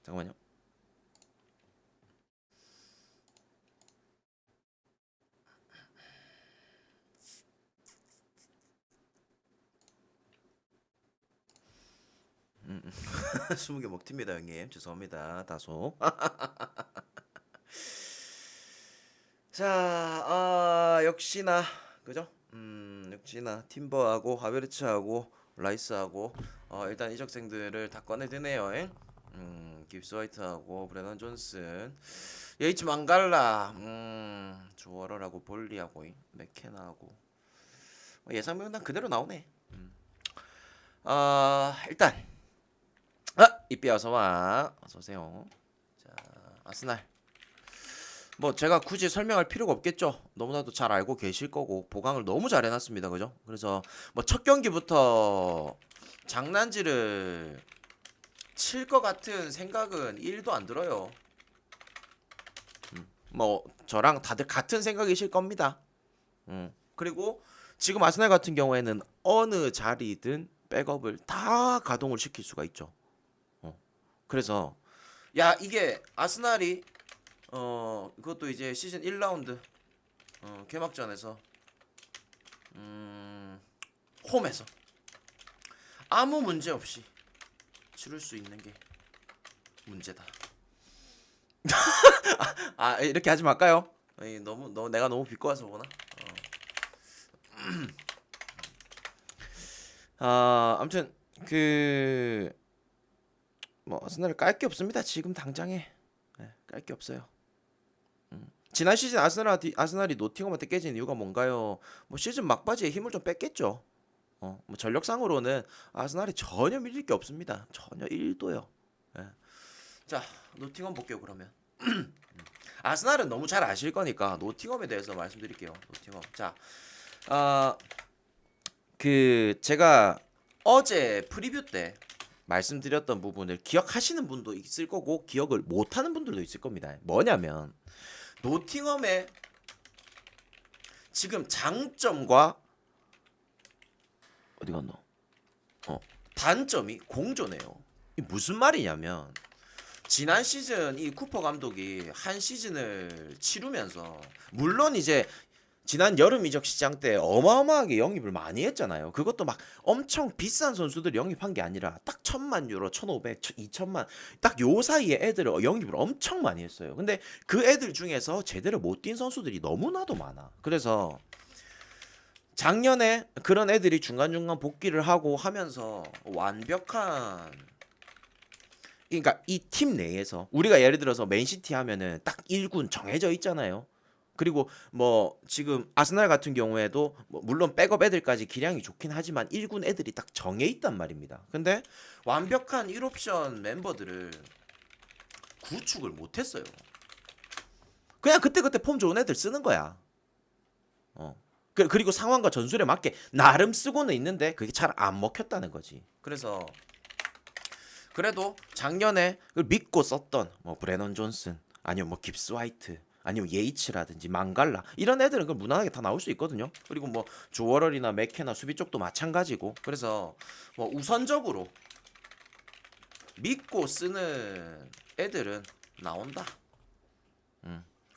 잠깐만요. 음. 20개 먹팁니다 형님. 죄송합니다. 다소. 자, 역시나 그죠? 역시나 팀버하고 하베르츠하고 라이스하고 일단 이적생들을 다 꺼내드네요. 깁스 화이트하고 브레넌 존슨, 예이츠 망갈라, 조어러라고 볼리하고 맥케나하고 예상 난 그대로 나오네. 일단 이삐 어서와 어서오세요. 자, 아스날 뭐 제가 굳이 설명할 필요가 없겠죠. 너무나도 잘 알고 계실 거고 보강을 너무 잘 해놨습니다. 그죠? 그래서 뭐 첫 경기부터 장난질을 칠 것 같은 생각은 1도 안 들어요. 뭐 저랑 다들 같은 생각이실 겁니다. 그리고 지금 아스날 같은 경우에는 어느 자리든 백업을 다 가동을 시킬 수가 있죠. 그래서 야 이게 아스날이 그것도 이제 시즌 1라운드 개막전에서 홈에서 아무 문제 없이 치를 수 있는 게 문제다. 이렇게 하지 말까요? 내가 너무 비꼬아서 보나? 아무튼 뭐 아스날을 깔 게 없습니다. 지금 당장에 깔 게 없어요. 지난 시즌 아스날이 노팅엄한테 깨진 이유가 뭔가요? 뭐 시즌 막바지에 힘을 좀 뺐겠죠. 뭐 전력상으로는 아스날이 전혀 밀릴 게 없습니다. 전혀 1도요. 예. 자, 노팅엄 볼게요 그러면. 아스날은 너무 잘 아실 거니까 노팅엄에 대해서 말씀드릴게요. 노팅엄. 자, 제가 어제 프리뷰 때 말씀드렸던 부분을 기억하시는 분도 있을 거고 기억을 못하는 분들도 있을 겁니다. 뭐냐면 노팅엄의 지금 장점과 어디 갔노? 단점이 공존해요. 이 무슨 말이냐면 지난 시즌 이 쿠퍼 감독이 한 시즌을 치르면서 물론 이제 지난 여름 이적 시장 때 어마어마하게 영입을 많이 했잖아요. 그것도 막 엄청 비싼 선수들 영입한 게 아니라 딱 1,000만 유로, 1,500, 2,000만 딱 요 사이에 애들을 영입을 엄청 많이 했어요. 근데 그 애들 중에서 제대로 못 뛴 선수들이 너무나도 많아. 그래서 작년에 그런 애들이 중간중간 복귀를 하고 하면서 완벽한, 그러니까 이 팀 내에서 우리가 예를 들어서 맨시티 하면은 딱 1군 정해져 있잖아요. 그리고 뭐 지금 아스날 같은 경우에도 뭐 물론 백업 애들까지 기량이 좋긴 하지만 1군 애들이 딱 정해 있단 말입니다. 근데 완벽한 1옵션 멤버들을 구축을 못 했어요. 그냥 그때그때 폼 좋은 애들 쓰는 거야. 그리고 상황과 전술에 맞게 나름 쓰고는 있는데 그게 잘 안 먹혔다는 거지. 그래서 그래도 작년에 믿고 썼던 뭐 브레넌 존슨 아니면 뭐 깁스 화이트 아니면 예이츠라든지 망갈라 이런 애들은 그 무난하게 다 나올 수 있거든요. 그리고 뭐 조어럴이나 맥케나 수비 쪽도 마찬가지고. 그래서 뭐 우선적으로 믿고 쓰는 애들은 나온다.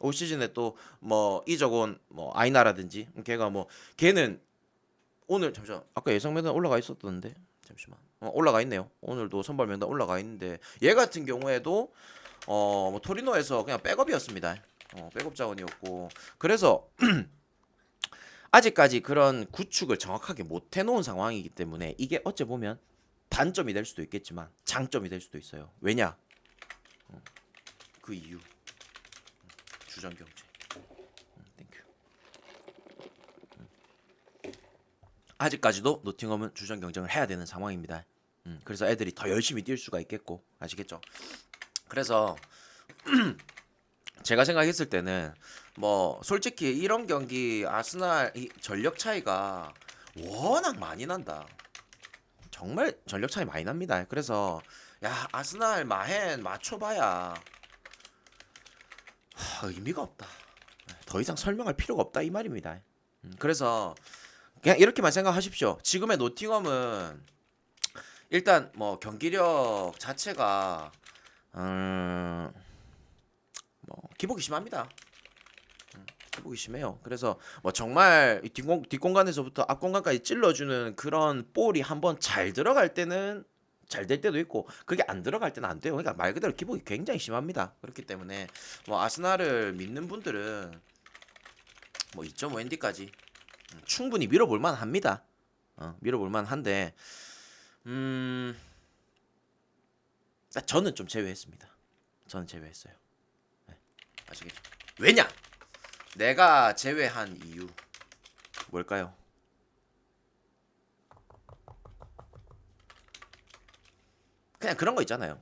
올 시즌에 또 뭐 이적온 뭐 아이나라든지 걔가 뭐 걔는 오늘 잠시만 아까 예상 명단 올라가 있었던데 잠시만 올라가 있네요. 오늘도 선발 명단 올라가 있는데 얘 같은 경우에도 뭐 토리노에서 그냥 백업이었습니다. 백업 자원이었고 그래서 아직까지 그런 구축을 정확하게 못 해놓은 상황이기 때문에 이게 어찌 보면 단점이 될 수도 있겠지만 장점이 될 수도 있어요. 왜냐? 그 이유 주전 경제. 땡큐. 아직까지도 노팅엄은 주전 경쟁을 해야 되는 상황입니다. 그래서 애들이 더 열심히 뛸 수가 있겠고 아시겠죠? 그래서 제가 생각했을 때는 뭐 솔직히 이런 경기 아스날 이 전력 차이가 워낙 많이 난다. 정말 전력 차이 많이 납니다. 그래서 야 아스날 마헨 맞춰봐야 의미가 없다. 더 이상 설명할 필요가 없다 이 말입니다. 그래서 그냥 이렇게만 생각하십시오. 지금의 노팅엄은 일단 뭐 경기력 자체가 뭐 기복이 심합니다. 기복이 심해요. 그래서 뭐 정말 이 뒷공간에서부터 앞공간까지 찔러주는 그런 볼이 한번 잘 들어갈 때는 잘 될 때도 있고 그게 안 들어갈 때는 안 돼요. 그러니까 말 그대로 기복이 굉장히 심합니다. 그렇기 때문에 뭐 아스날을 믿는 분들은 뭐 2.5 엔디까지 충분히 밀어볼 만합니다. 밀어볼 만한데 저는 좀 제외했습니다. 저는 제외했어요. 네, 아시겠죠? 왜냐? 내가 제외한 이유 뭘까요? 그냥 그런 거 있잖아요.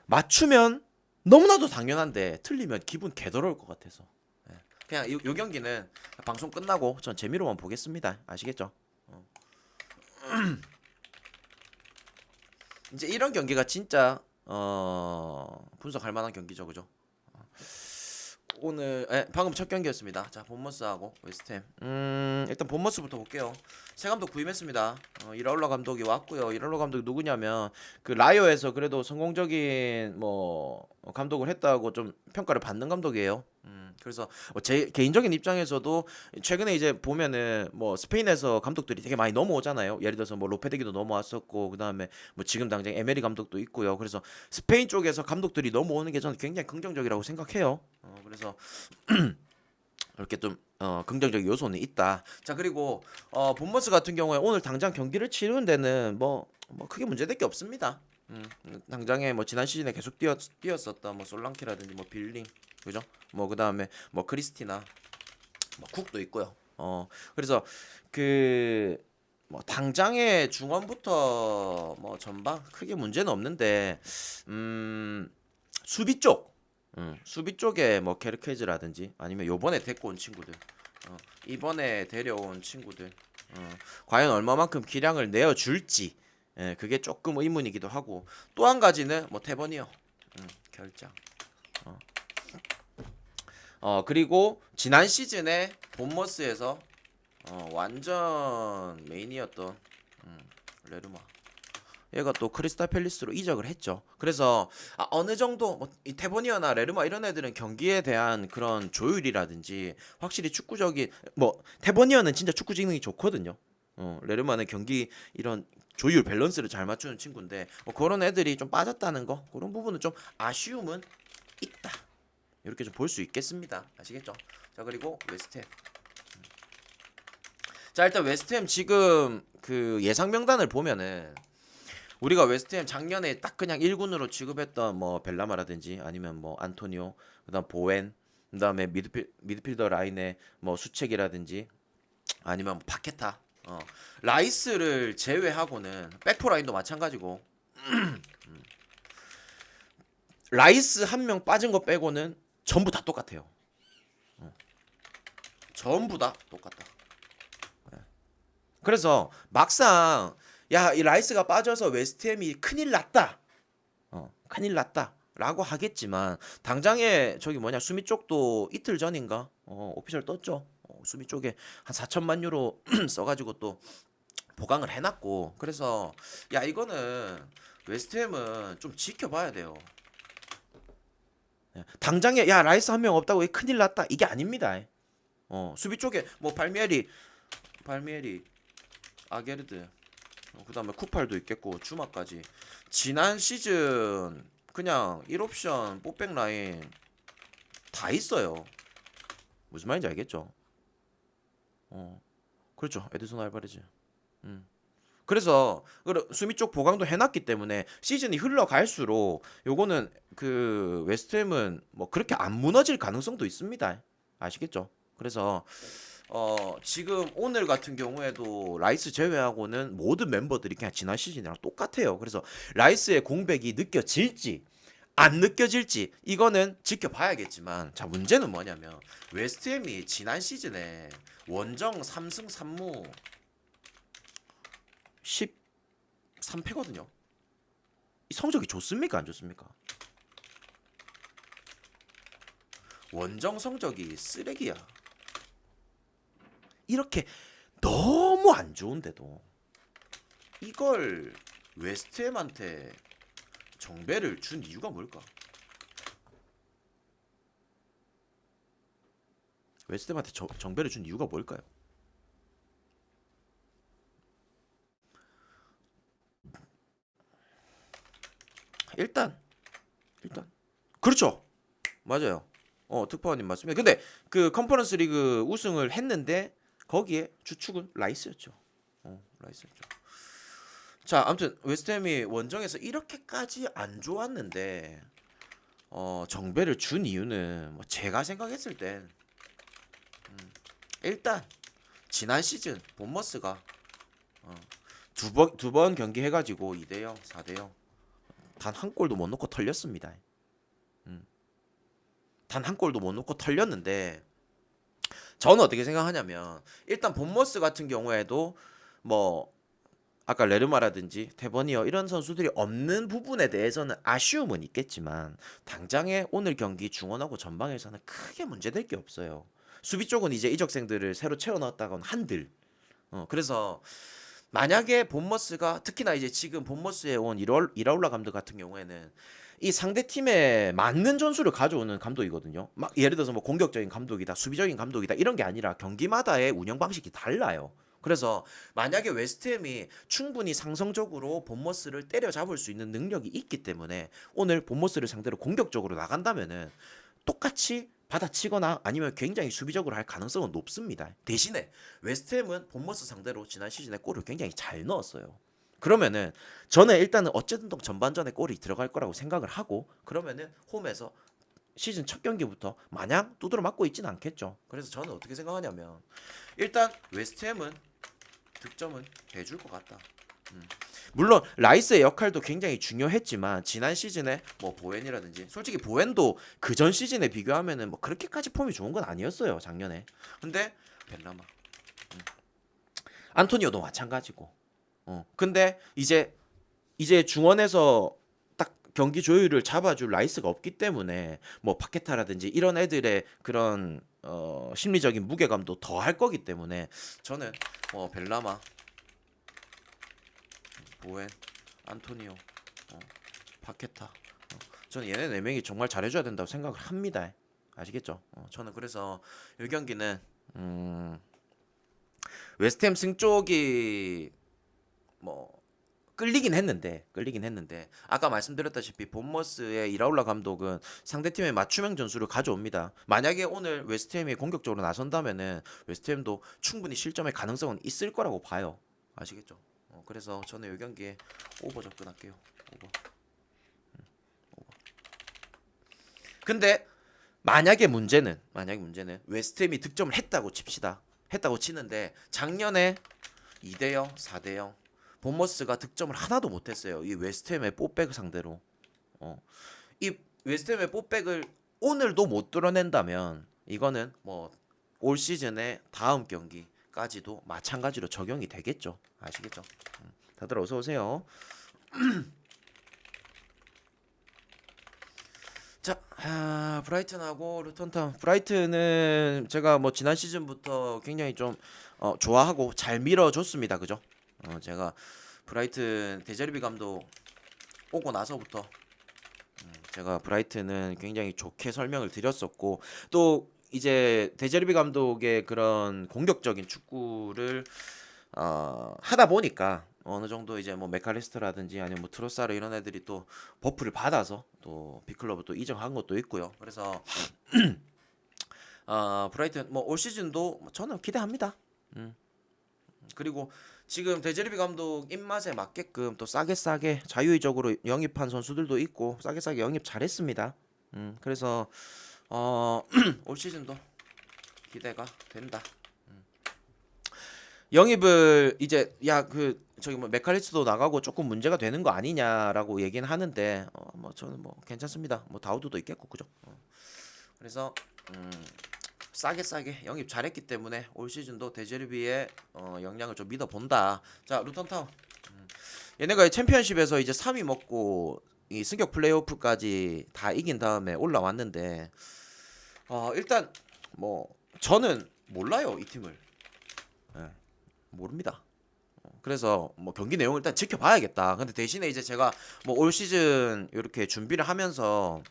맞추면 너무나도 당연한데 틀리면 기분 개더러울 것 같아서. 네. 그냥 요 경기는 방송 끝나고 전 재미로만 보겠습니다. 아시겠죠? 이제 이런 경기가 진짜 분석할 만한 경기죠, 그죠? 오늘 방금 첫 경기였습니다. 자, 본머스하고 웨스트햄. 일단 본머스부터 볼게요. 새 감독 구임했습니다. 이라울라 감독이 왔고요. 이라울라 감독이 누구냐면 그 라이어에서 그래도 성공적인 뭐 감독을 했다고 좀 평가를 받는 감독이에요. 그래서 제 개인적인 입장에서도 최근에 이제 보면은 뭐 스페인에서 감독들이 되게 많이 넘어오잖아요. 예를 들어서 뭐 로페데기도 넘어왔었고 그다음에 뭐 지금 당장 에메리 감독도 있고요. 그래서 스페인 쪽에서 감독들이 넘어오는 게 저는 굉장히 긍정적이라고 생각해요. 그래서 이렇게 좀 긍정적인 요소는 있다. 자, 그리고 본머스 같은 경우에 오늘 당장 경기를 치르는 데는 뭐 크게 문제될 게 없습니다. 당장에 뭐 지난 시즌에 계속 뛰었었던 뭐 솔랑키라든지 뭐 빌링, 그죠? 뭐 그다음에 뭐 크리스티나, 뭐 쿡도 있고요. 그래서 그 뭐 당장의 중원부터 뭐 전방 크게 문제는 없는데 수비 쪽 수비 쪽에 뭐 케르케즈라든지 아니면 요번에 데리고 온 친구들, 이번에 데려온 친구들, 과연 얼마만큼 기량을 내어줄지, 그게 조금 의문이기도 하고, 또 한 가지는 뭐 테버니어 결장. 그리고 지난 시즌에 본머스에서 완전 메인이었던 레르마. 얘가 또 크리스탈 팰리스로 이적을 했죠. 그래서 어느 정도 뭐 이 테보니어나 레르마 이런 애들은 경기에 대한 그런 조율이라든지 확실히 축구적인 뭐 테보니어는 진짜 축구 지능이 좋거든요. 레르마는 경기 이런 조율 밸런스를 잘 맞추는 친구인데 뭐 그런 애들이 좀 빠졌다는 거 그런 부분은 좀 아쉬움은 있다. 이렇게 좀 볼 수 있겠습니다. 아시겠죠? 자, 그리고 웨스트햄. 자, 일단 웨스트햄 지금 그 예상 명단을 보면은 우리가 웨스트햄 작년에 딱 그냥 1군으로 취급했던 뭐 벨라마라든지 아니면 뭐 안토니오, 그다음 보웬, 그다음에 미드필더 라인에 뭐 수책이라든지 아니면 뭐 파케타, 라이스를 제외하고는 백포 라인도 마찬가지고 라이스 한 명 빠진 거 빼고는 전부 다 똑같아요. 전부 다 똑같다. 그래서 막상 야, 이 라이스가 빠져서 웨스트햄이 큰일 났다. 큰일 났다. 라고 하겠지만 당장에 저기 뭐냐 수미 쪽도 이틀 전인가 오피셜 떴죠. 수미 쪽에 한 4천만 유로 써가지고 또 보강을 해놨고 그래서 야 이거는 웨스트햄은 좀 지켜봐야 돼요. 당장에 야 라이스 한 명 없다고 큰일 났다 이게 아닙니다. 수비 쪽에 뭐 발미에리 아게르드 그다음에 쿠팔도 있겠고 주마까지 지난 시즌 그냥 1옵션 뽀백 라인 다 있어요. 무슨 말인지 알겠죠? 그렇죠. 에드슨 알바레즈. 그래서 수미 쪽 보강도 해놨기 때문에 시즌이 흘러갈수록 요거는 그 웨스트햄은 뭐 그렇게 안 무너질 가능성도 있습니다. 아시겠죠? 그래서 지금 오늘 같은 경우에도 라이스 제외하고는 모든 멤버들이 그냥 지난 시즌이랑 똑같아요. 그래서 라이스의 공백이 느껴질지 안 느껴질지 이거는 지켜봐야겠지만 자 문제는 뭐냐면 웨스트햄이 지난 시즌에 원정 3승 3무 13패거든요. 이 성적이 좋습니까 안 좋습니까? 원정 성적이 쓰레기야. 이렇게 너무 안 좋은데도 이걸 웨스트햄한테 정배를 준 이유가 뭘까? 웨스트햄한테 정배를 준 이유가 뭘까요? 일단 그렇죠. 맞아요. 특파원님 맞습니다. 근데 그 컨퍼런스 리그 우승을 했는데 거기에 주축은 라이스였죠. 라이스였죠. 자, 아무튼 웨스트햄이 원정에서 이렇게까지 안 좋았는데 정배를 준 이유는 뭐 제가 생각했을 땐 일단 지난 시즌 본머스가 두 번 경기 해가지고 2대0, 4대0 단 한 골도 못 넣고 털렸습니다. 단 한 골도 못 넣고 털렸는데 저는 어떻게 생각하냐면 일단 본머스 같은 경우에도 뭐 아까 레르마라든지 테버니어 이런 선수들이 없는 부분에 대해서는 아쉬움은 있겠지만 당장에 오늘 경기 중원하고 전방에서는 크게 문제될 게 없어요. 수비 쪽은 이제 이적생들을 새로 채워 넣었다고는 한들. 그래서 만약에 본머스가 특히나 이제 지금 본머스에 온 이라울라 감독 같은 경우에는 이 상대 팀에 맞는 전술을 가져오는 감독이거든요. 막 예를 들어서 뭐 공격적인 감독이다, 수비적인 감독이다 이런 게 아니라 경기마다의 운영 방식이 달라요. 그래서 만약에 웨스트햄이 충분히 상성적으로 본머스를 때려잡을 수 있는 능력이 있기 때문에 오늘 본머스를 상대로 공격적으로 나간다면은 똑같이 받아치거나 아니면 굉장히 수비적으로 할 가능성은 높습니다. 대신에 웨스트햄은 본머스 상대로 지난 시즌에 골을 굉장히 잘 넣었어요. 그러면은 저는 일단은 어쨌든 전반전에 골이 들어갈 거라고 생각을 하고 그러면은 홈에서 시즌 첫 경기부터 마냥 두드러 맞고 있지는 않겠죠. 그래서 저는 어떻게 생각하냐면 일단 웨스트햄은 득점은 해줄 것 같다. 물론 라이스의 역할도 굉장히 중요했지만 지난 시즌에 뭐 보웬이라든지 솔직히 보웬도 그 전 시즌에 비교하면은 뭐 그렇게까지 폼이 좋은 건 아니었어요 작년에. 근데 벨라마, 안토니오도 마찬가지고. 근데 이제 중원에서 딱 경기 조율을 잡아줄 라이스가 없기 때문에 뭐 파케타라든지 이런 애들의 그런 심리적인 무게감도 더 할 거기 때문에 저는 벨라마, 보엔, 안토니오, 파케타. 저는 얘네 네 명이 정말 잘해줘야 된다고 생각을 합니다. 아시겠죠? 저는 그래서 이 경기는 웨스트햄 승 쪽이 뭐 끌리긴 했는데 아까 말씀드렸다시피 본머스의 이라울라 감독은 상대팀의 맞춤형 전술을 가져옵니다. 만약에 오늘 웨스트햄이 공격적으로 나선다면은 웨스트햄도 충분히 실점의 가능성은 있을 거라고 봐요. 아시겠죠? 그래서 저는 이 경기에 오버 접근할게요. 오버. 근데 만약에 문제는 웨스트햄이 득점을 했다고 칩시다. 했다고 치는데 작년에 2대0, 4대0 본머스가 득점을 하나도 못했어요. 이 웨스트햄의 뽀백 상대로. 이 웨스트햄의 뽀백을 오늘도 못 뚫어낸다면 이거는 뭐 올 시즌의 다음 경기까지도 마찬가지로 적용이 되겠죠. 아시겠죠? 다들 어서 오세요. 자, 브라이튼하고 루턴타운. 브라이튼은 제가 뭐 지난 시즌부터 굉장히 좀 좋아하고 잘 밀어줬습니다. 그죠? 제가 브라이튼 데제르비 감독 오고 나서부터 제가 브라이튼은 굉장히 좋게 설명을 드렸었고 또 이제 데제르비 감독의 그런 공격적인 축구를 하다 보니까 어느 정도 이제 뭐 메칼리스터라든지 아니면 뭐 트로사르 이런 애들이 또 버프를 받아서 또 빅클럽을 또 이적한 것도 있고요. 그래서 브라이튼 뭐 올 시즌도 저는 기대합니다. 그리고 지금 데제르비 감독 입맛에 맞게끔 또 싸게 자유의적으로 영입한 선수들도 있고 싸게 영입 잘했습니다. 그래서 올 시즌도 기대가 된다. 영입을 이제 저기 뭐 메칼리스트도 나가고 조금 문제가 되는 거 아니냐라고 얘기는 하는데 뭐 저는 뭐 괜찮습니다. 뭐 다우드도 있겠고 그죠? 그래서 싸게 영입 잘했기 때문에 올 시즌도 데제르비의 역량을 좀 믿어본다. 자, 루턴타운. 얘네가 챔피언십에서 이제 3위 먹고 이 승격 플레이오프까지 다 이긴 다음에 올라왔는데 일단 뭐 저는 몰라요 이 팀을. 모릅니다. 그래서 뭐 경기 내용을 일단 지켜봐야겠다. 근데 대신에 이제 제가 뭐 올 시즌 이렇게 준비를 하면서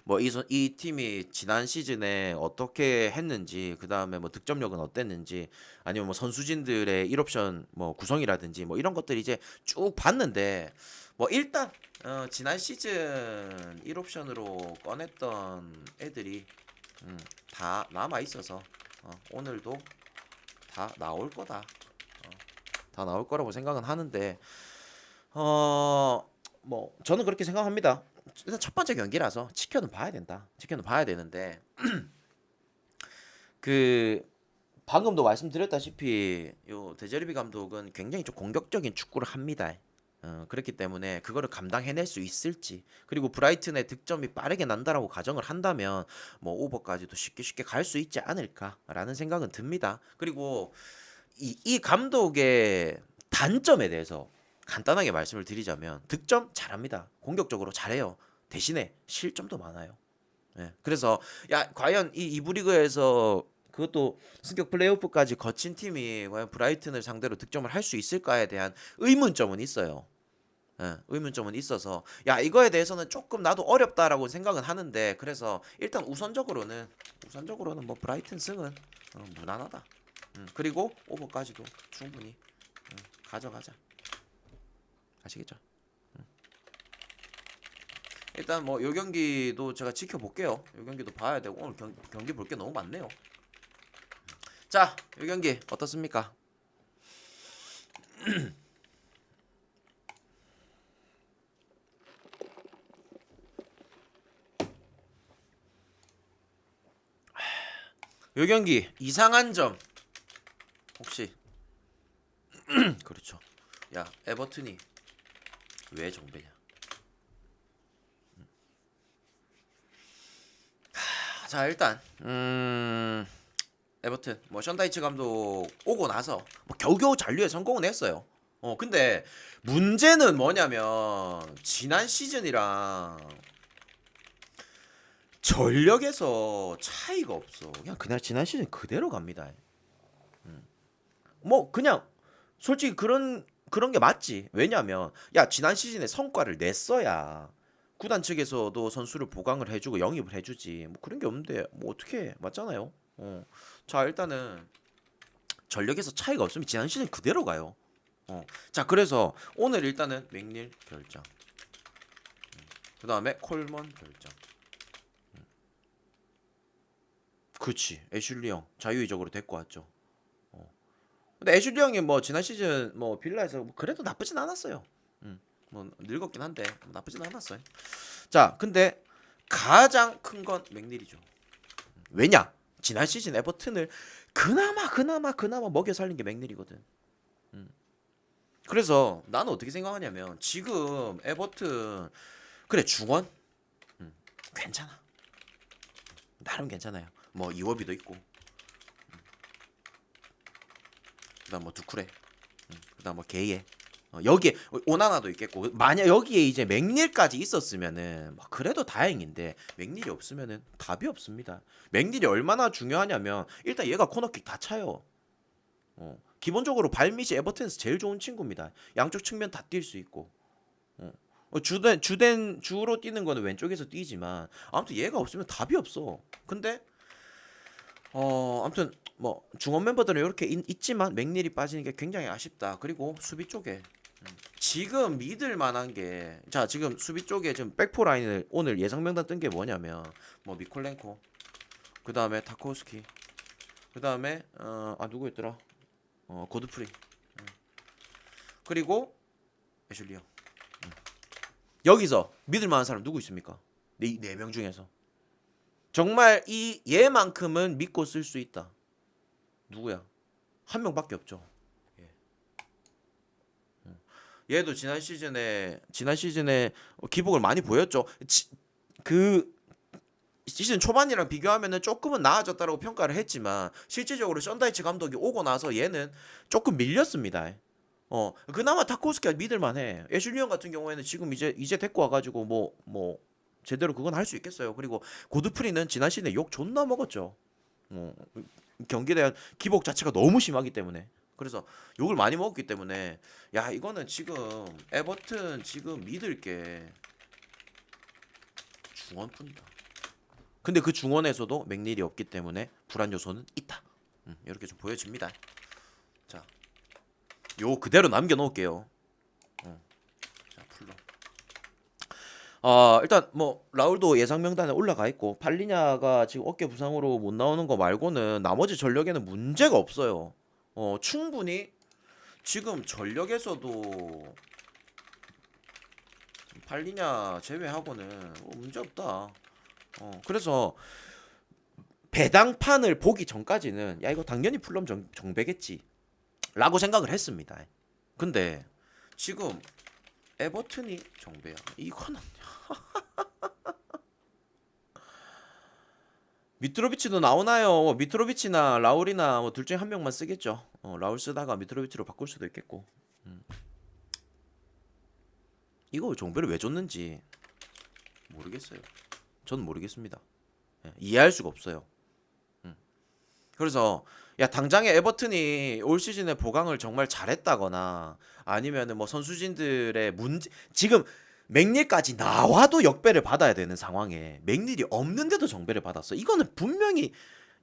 뭐 이 팀이 지난 시즌에 어떻게 했는지, 그 다음에 뭐 득점력은 어땠는지, 아니면 뭐 선수진들의 1옵션 뭐 구성이라든지 뭐 이런 것들 이제 쭉 봤는데, 뭐 일단 지난 시즌 1옵션으로 꺼냈던 애들이 다 남아 있어서 오늘도 다 나올 거다. 다 나올 거라고 생각은 하는데, 뭐 저는 그렇게 생각합니다. 일단 첫 번째 경기라서 지켜는 봐야 된다. 지켜는 봐야 되는데, 그 방금도 말씀드렸다시피 요 데제르비 감독은 굉장히 좀 공격적인 축구를 합니다. 그렇기 때문에 그거를 감당해낼 수 있을지, 그리고 브라이튼의 득점이 빠르게 난다라고 가정을 한다면 뭐 오버까지도 쉽게 쉽게 갈 수 있지 않을까라는 생각은 듭니다. 그리고 이 감독의 단점에 대해서 간단하게 말씀을 드리자면, 득점 잘합니다. 공격적으로 잘해요. 대신에 실점도 많아요. 예. 그래서 야, 과연 이 이부 리그에서 그것도 승격 플레이오프까지 거친 팀이 과연 브라이튼을 상대로 득점을 할 수 있을까에 대한 의문점은 있어요. 예, 의문점은 있어서 야, 이거에 대해서는 조금 나도 어렵다라고 생각은 하는데, 그래서 일단 우선적으로는 뭐 브라이튼 승은 무난하다. 그리고 오버까지도 충분히 가져가자. 아시겠죠? 일단 뭐 요 경기도 제가 지켜볼게요. 요 경기도 봐야 되고, 오늘 경기 볼 게 너무 많네요. 자, 요 경기 어떻습니까? 요 경기 이상한 점 혹시 그렇죠. 야, 에버튼이 왜 정배냐? 자, 일단 에버튼 뭐 션다이치 감독 오고 나서 뭐 겨우겨우 잔류에 성공은 했어요. 근데 문제는 뭐냐면 지난 시즌이랑 전력에서 차이가 없어. 그냥 지난 시즌 그대로 갑니다. 뭐 그냥 솔직히 그런 게 맞지. 왜냐면 야, 지난 시즌에 성과를 냈어야 구단 측에서도 선수를 보강을 해주고 영입을 해주지. 뭐 그런 게 없는데 뭐 어떻게 해. 맞잖아요. 자, 일단은 전력에서 차이가 없으면 지난 시즌 그대로 가요. 자, 그래서 오늘 일단은 맥닐 결정, 그 다음에 콜먼 결정. 그치, 애슐리 형 자유의적으로 데리고 왔죠. 근데 애슐리 형이 뭐 지난 시즌 뭐 빌라에서 뭐 그래도 나쁘진 않았어요. 뭐 늙었긴 한데 뭐 나쁘진 않았어요. 자, 근데 가장 큰 건 맥닐이죠. 왜냐? 지난 시즌 에버튼을 그나마 먹여 살린 게 맥닐이거든. 그래서 나는 어떻게 생각하냐면 지금 에버튼, 그래 중원 괜찮아. 나름 괜찮아요. 뭐 이워비도 있고, 그다음 뭐 두쿠레, 그다음 뭐 게이에, 여기에 오나나도 있겠고, 만약 여기에 이제 맥닐까지 있었으면은 뭐 그래도 다행인데, 맥닐이 없으면은 답이 없습니다. 맥닐이 얼마나 중요하냐면 일단 얘가 코너킥 다 차요. 기본적으로 발밑이 에버튼에서 제일 좋은 친구입니다. 양쪽 측면 다 뛸 수 있고. 주로 뛰는 거는 왼쪽에서 뛰지만 아무튼 얘가 없으면 답이 없어. 근데 아무튼 뭐 중원 멤버들은 이렇게 있지만 맥닐이 빠지는 게 굉장히 아쉽다. 그리고 수비 쪽에 지금 믿을 만한 게, 자, 지금 수비 쪽에 지금 백포 라인을 오늘 예상 명단 뜬 게 뭐냐면 뭐 미콜렌코, 그 다음에 타코스키, 그 다음에 누구였더라? 고드프리, 그리고 애슐리 형. 여기서 믿을 만한 사람 누구 있습니까? 네 명 중에서 정말 이 얘만큼은 믿고 쓸 수 있다. 누구야? 한 명밖에 없죠. 예. 얘도 지난 시즌에 기복을 많이 보였죠. 그 시즌 초반이랑 비교하면은 조금은 나아졌다라고 평가를 했지만 실질적으로 션다이치 감독이 오고 나서 얘는 조금 밀렸습니다. 그나마 타코스키가 믿을만해. 애슐리 형 같은 경우에는 지금 이제 데리고 와가지고 뭐 제대로 그건 할 수 있겠어요. 그리고 고드프리는 지난 시즌에 욕 존나 먹었죠. 경기에 대한 기복 자체가 너무 심하기 때문에. 그래서 욕을 많이 먹었기 때문에 야 이거는 지금 에버튼 지금 믿을 게 중원뿐이다. 근데 그 중원에서도 맥닐이 없기 때문에 불안 요소는 있다. 이렇게 좀 보여집니다. 자, 요 그대로 남겨놓을게요. 자, 풀로. 일단 뭐 라울도 예상 명단에 올라가 있고 팔리냐가 지금 어깨 부상으로 못 나오는 거 말고는 나머지 전력에는 문제가 없어요. 충분히 지금 전력에서도 팔리냐 제외하고는 문제 없다. 그래서 배당판을 보기 전까지는 야 이거 당연히 풀럼 정배겠지 라고 생각을 했습니다. 근데 지금 에버튼이 정배야. 이거는 미트로비치도 나오나요? 미트로비치나 라울이나 뭐 둘 중에 한 명만 쓰겠죠. 라울 쓰다가 미트로비치로 바꿀 수도 있겠고. 이거 정배를 왜 줬는지 모르겠어요. 전 모르겠습니다. 이해할 수가 없어요. 그래서 야 당장에 에버튼이 올 시즌에 보강을 정말 잘했다거나 아니면은 뭐 선수진들의 문제 지금 맥닐까지 나와도 역배를 받아야 되는 상황에 맥닐이 없는데도 정배를 받았어. 이거는 분명히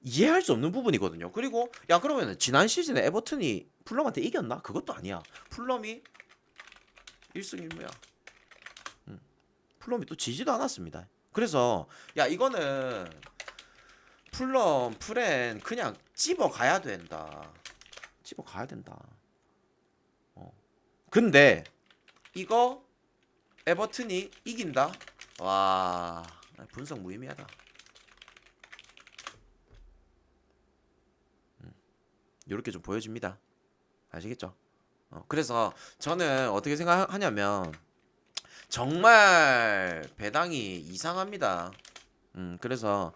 이해할 수 없는 부분이거든요. 그리고 야 그러면은 지난 시즌에 에버튼이 풀럼한테 이겼나? 그것도 아니야. 풀럼이 1승 1무야. 풀럼이 또 지지도 않았습니다. 그래서 야 이거는 풀럼 프렌 그냥 찝어 가야 된다. 찝어 가야 된다. 근데 이거 에버튼이 이긴다. 와 분석 무의미하다. 이렇게 좀 보여집니다. 아시겠죠? 그래서 저는 어떻게 생각하냐면 정말 배당이 이상합니다. 그래서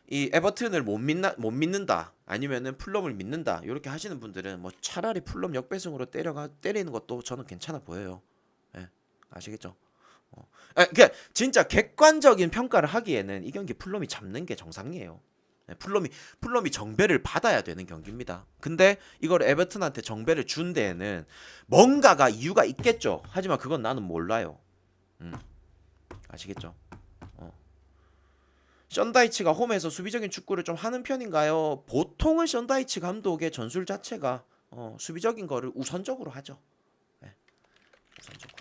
이 에버튼을 못 믿는다 아니면은 풀럼을 믿는다 이렇게 하시는 분들은 뭐 차라리 풀럼 역배승으로 때리는 것도 저는 괜찮아 보여요. 예, 아시겠죠? 그러니까 진짜 객관적인 평가를 하기에는 이 경기 풀럼이 잡는 게 정상이에요. 예, 풀럼이 정배를 받아야 되는 경기입니다. 근데 이걸 에버튼한테 정배를 준 데에는 뭔가가 이유가 있겠죠. 하지만 그건 나는 몰라요. 아시겠죠? 션다이치가 홈에서 수비적인 축구를 좀 하는 편인가요? 보통은 션다이치 감독의 전술 자체가 수비적인 거를 우선적으로 하죠. 네, 우선적으로.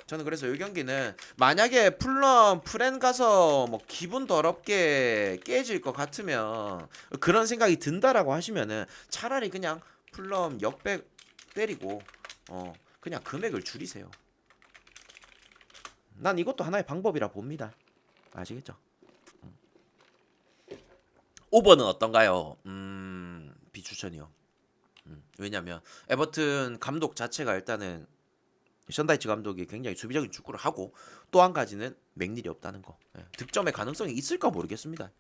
저는 그래서 이 경기는 만약에 풀럼 프렌 가서 뭐 기분 더럽게 깨질 것 같으면 그런 생각이 든다라고 하시면은 차라리 그냥 풀럼 역백 때리고 그냥 금액을 줄이세요. 난 이것도 하나의 방법이라 봅니다. 아시겠죠? 오버는 어떤가요? 비추천이요. 왜냐면 에버튼 감독 자체가 일단은 션다이치 감독이 굉장히 수비적인 축구를 하고 또 한 가지는 맥닐이 없다는 거. 득점의 가능성이 있을까 모르겠습니다.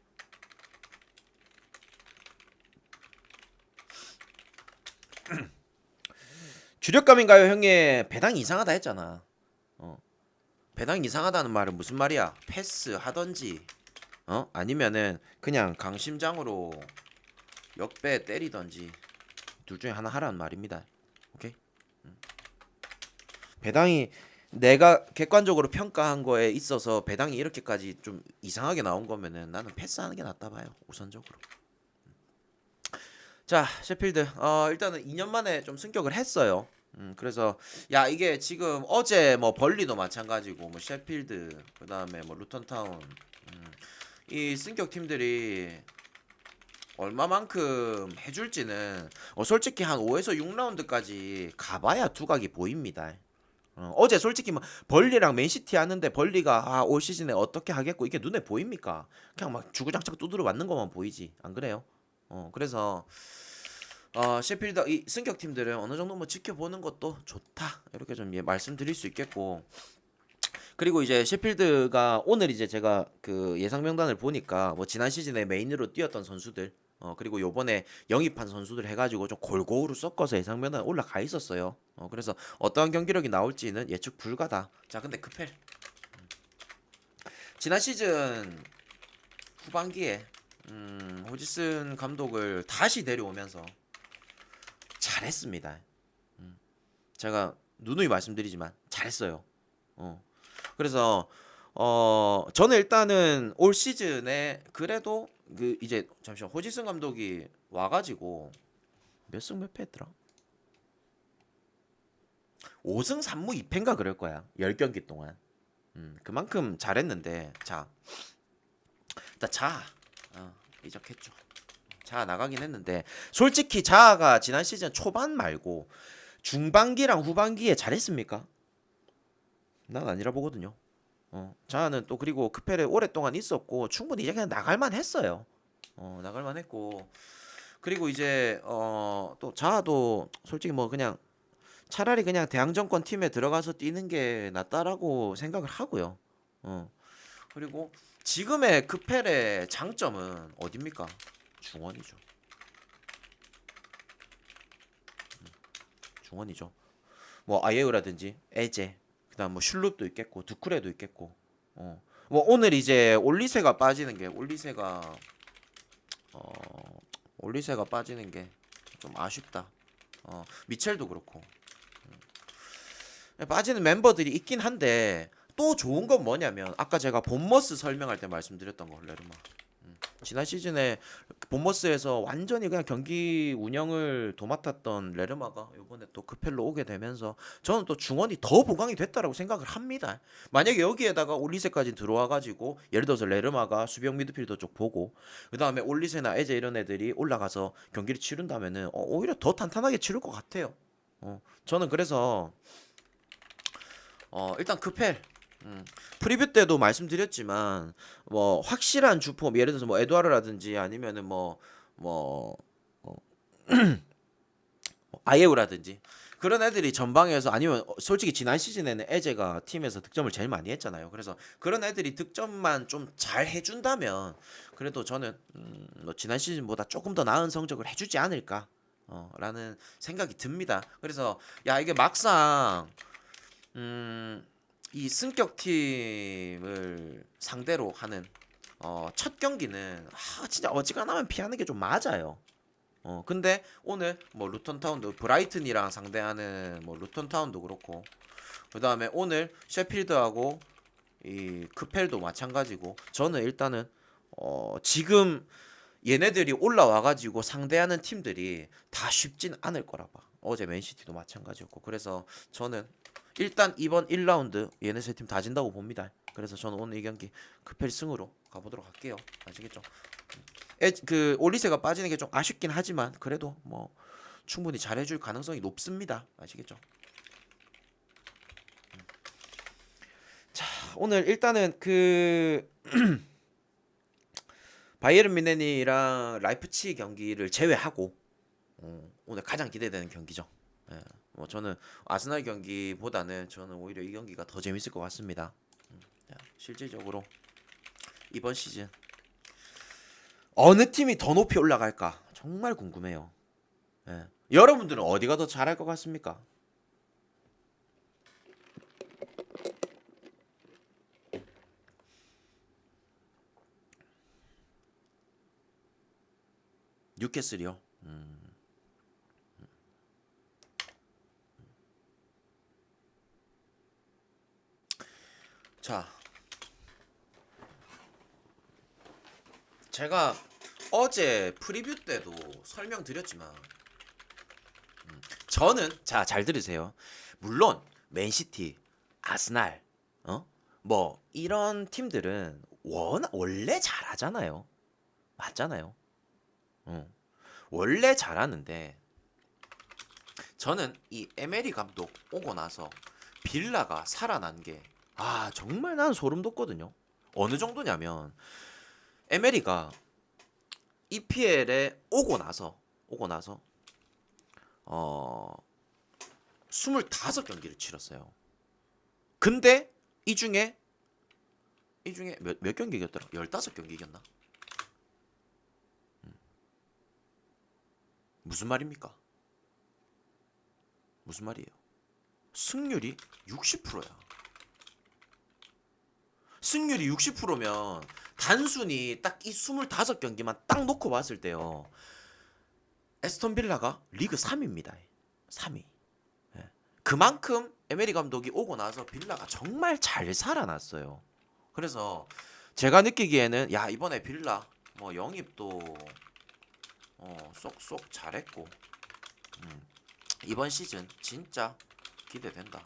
주력감인가요, 형님? 배당이 이상하다 했잖아. 배당이 이상하다는 말은 무슨 말이야? 패스 하던지 아니면은 그냥 강심장으로 역배 때리던지 둘 중에 하나 하라는 말입니다. 오케이? 배당이 내가 객관적으로 평가한 거에 있어서 배당이 이렇게까지 좀 이상하게 나온 거면은 나는 패스하는 게 낫다 봐요. 우선적으로. 자, 셰필드. 일단은 2년 만에 좀 승격을 했어요. 그래서 야 이게 지금 어제 뭐 벌리도 마찬가지고 뭐 셰필드 그다음에 뭐 루턴타운 이 승격 팀들이 얼마만큼 해줄지는 솔직히 한 5에서 6라운드까지 가봐야 두각이 보입니다. 어제 솔직히 뭐 벌리랑 맨시티 하는데 벌리가 올 시즌에 어떻게 하겠고 이게 눈에 보입니까? 그냥 막 주구장창 두드려 맞는 것만 보이지 안 그래요? 그래서 셰필드 이 승격 팀들은 어느 정도 뭐 지켜보는 것도 좋다 이렇게 좀 말씀드릴 수 있겠고 그리고 이제 셰필드가 오늘 이제 제가 그 예상 명단을 보니까 뭐 지난 시즌에 메인으로 뛰었던 선수들 그리고 요번에 영입한 선수들 해가지고 좀 골고루 섞어서 예상 명단에 올라가 있었어요. 그래서 어떠한 경기력이 나올지는 예측 불가다. 자 근데 급해. 지난 시즌 후반기에 호지슨 감독을 다시 내려오면서 잘했습니다. 제가 누누이 말씀드리지만 잘했어요. 그래서 저는 일단은 올 시즌에 그래도 그 이제 잠시만 호지승 감독이 와가지고 몇 승 몇 패 했더라? 5승 3무 2패인가 그럴 거야. 10경기 동안. 그만큼 잘했는데 자 일단 이적했죠. 자 나가긴 했는데 솔직히 자아가 지난 시즌 초반 말고 중반기랑 후반기에 잘했습니까? 난 아니라 보거든요. 자아는 또 그리고 크펠에 오랫동안 있었고 충분히 이제 그냥 나갈만 했어요. 나갈만 했고 그리고 이제 또 자아도 솔직히 뭐 그냥 차라리 그냥 대항정권 팀에 들어가서 뛰는 게 낫다라고 생각을 하고요. 그리고 지금의 크펠의 장점은 어딥니까? 중원이죠. 중원이죠. 뭐 아예우라든지 에제, 그다음 뭐 슐룹도 있겠고 두쿠레도 있겠고. 뭐 오늘 이제 올리세가 빠지는 게 올리세가 빠지는 게 좀 아쉽다. 미첼도 그렇고. 빠지는 멤버들이 있긴 한데 또 좋은 건 뭐냐면 아까 제가 본머스 설명할 때 말씀드렸던 거 레르마. 지난 시즌에 본머스에서 완전히 그냥 경기 운영을 도맡았던 레르마가 이번에 또 크펠로 오게 되면서 저는 또 중원이 더 보강이 됐다라고 생각을 합니다. 만약에 여기에다가 올리세까지 들어와가지고 예를 들어서 레르마가 수비형 미드필더 쪽 보고 그 다음에 올리세나 에제 이런 애들이 올라가서 경기를 치른다면은 오히려 더 탄탄하게 치를 것 같아요. 저는 그래서 일단 크펠 프리뷰 때도 말씀드렸지만 뭐 확실한 주폼 예를 들어서 뭐 에드와르라든지 아니면은 뭐 아예우라든지 그런 애들이 전방에서 아니면 솔직히 지난 시즌에는 에제가 팀에서 득점을 제일 많이 했잖아요. 그래서 그런 애들이 득점만 좀 잘 해준다면 그래도 저는 뭐 지난 시즌보다 조금 더 나은 성적을 해주지 않을까 라는 생각이 듭니다. 그래서 야 이게 막상 이 승격 팀을 상대로 하는 첫 경기는 진짜 어지간하면 피하는 게 좀 맞아요. 근데 오늘 뭐 루턴 타운도 브라이튼이랑 상대하는 뭐 루턴 타운도 그렇고 그다음에 오늘 셰필드하고 이 크펠도 마찬가지고 저는 일단은 지금 얘네들이 올라와가지고 상대하는 팀들이 다 쉽진 않을 거라 봐. 어제 맨시티도 마찬가지였고 그래서 저는 일단 이번 1라운드 얘네 세 팀 다 진다고 봅니다. 그래서 저는 오늘 이 경기 크펠 승으로 가보도록 할게요. 아시겠죠? 그 올리세가 빠지는 게 좀 아쉽긴 하지만 그래도 뭐 충분히 잘해줄 가능성이 높습니다. 아시겠죠? 자 오늘 일단은 그 바이에른 뮌헨이랑 라이프치히 경기를 제외하고 오늘 가장 기대되는 경기죠. 예. 뭐 저는 아스날 경기보다는 저는 오히려 이 경기가 더 재밌을 것 같습니다. 실질적으로 이번 시즌 어느 팀이 더 높이 올라갈까 정말 궁금해요. 예. 여러분들은 어디가 더 잘할 것 같습니까? 뉴캐슬이요. 자, 제가 어제 프리뷰 때도 설명드렸지만 저는 잘 들으세요. 물론 맨시티, 아스날, 뭐 이런 팀들은 원래 잘하잖아요. 맞잖아요. 원래 잘하는데 저는 이 에메리 감독 오고 나서 빌라가 살아난 게 정말 난 소름 돋거든요. 어느 정도냐면 에메리가 EPL에 오고 나서 25경기를 치렀어요. 근데 이 중에 몇 경기 이겼더라? 15경기 이겼나? 무슨 말입니까? 무슨 말이에요? 승률이 60%야. 승률이 60%면 단순히 딱 이 25경기만 딱 놓고 봤을 때요. 에스턴 빌라가 리그 3입니다. 3위. 예. 그만큼 에메리 감독이 오고 나서 빌라가 정말 잘 살아났어요. 그래서 제가 느끼기에는 야 이번에 빌라 뭐 영입도 쏙쏙 잘했고 이번 시즌 진짜 기대된다.